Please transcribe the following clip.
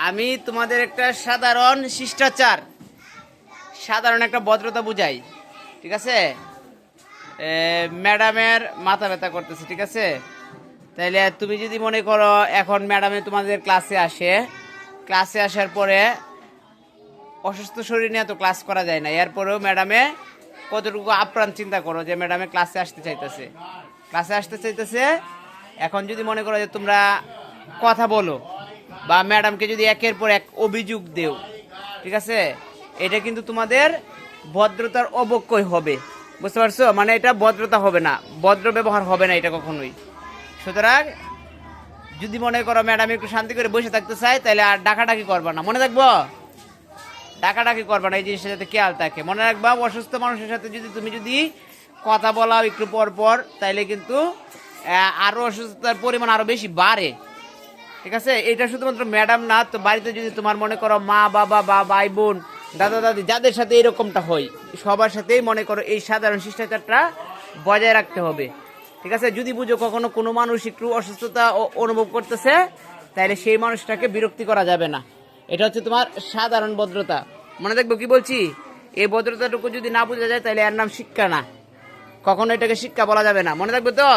আমি তোমাদের একটা সাধারণ শিষ্টাচার, সাধারণ একটা ভদ্রতা বুঝাই। ঠিক আছে? ম্যাডামের মাথা ব্যথা করতেছে, ঠিক আছে? তাইলে তুমি যদি মনে করো এখন ম্যাডামে তোমাদের ক্লাসে আসার পরে অসুস্থ শরীর নিয়ে তো ক্লাস করা যায় না, এরপরেও ম্যাডামে কতটুকু আপ্রাণ চিন্তা করো যে ম্যাডামে ক্লাসে আসতে চাইতেছে। এখন যদি মনে করো যে তোমরা কথা বলো বা ম্যাডামকে যদি একের পর এক অভিযোগ দেও, ঠিক আছে, এটা কিন্তু তোমাদের ভদ্রতার অবক্ষয় হবে। বুঝতে পারছো? মানে এটা ভদ্রতা হবে না, ভদ্র ব্যবহার হবে না এটা কখনোই। সুতরাং যদি মনে করো ম্যাডাম একটু শান্তি করে বসে থাকতে চাই, তাহলে আর ডাকাডাকি করবা না, মনে থাকবো? ডাকাডাকি করবা না, এই জিনিসটা যাতে খেয়াল থাকে। মনে রাখবা, অসুস্থ মানুষের সাথে তুমি যদি কথা বলাও একটু পর পর, তাইলে কিন্তু আরো অসুস্থতার পরিমাণ আরো বেশি বাড়ে। ঠিক আছে? এটা শুধুমাত্র ম্যাডাম না, তো বাড়িতে যদি তোমার মনে করো মা বাবা বা ভাই বোন দাদা দাদি যাদের সাথে এরকমটা হয়, সবার সাথেই মনে করো এই সাধারণ শিষ্টাচারটা বজায় রাখতে হবে। ঠিক আছে? যদি বুঝো কখনো কোনো মানুষ একটু অসুস্থতা অনুভব করতেছে, তাহলে সেই মানুষটাকে বিরক্তি করা যাবে না। এটা হচ্ছে তোমার সাধারণ ভদ্রতা। মনে দেখবো কি বলছি? এই ভদ্রতাটুকু যদি না বোঝা যায়, তাহলে এর নাম শিক্ষা না, কখনো এটাকে শিক্ষা বলা যাবে না। মনে থাকবে তো?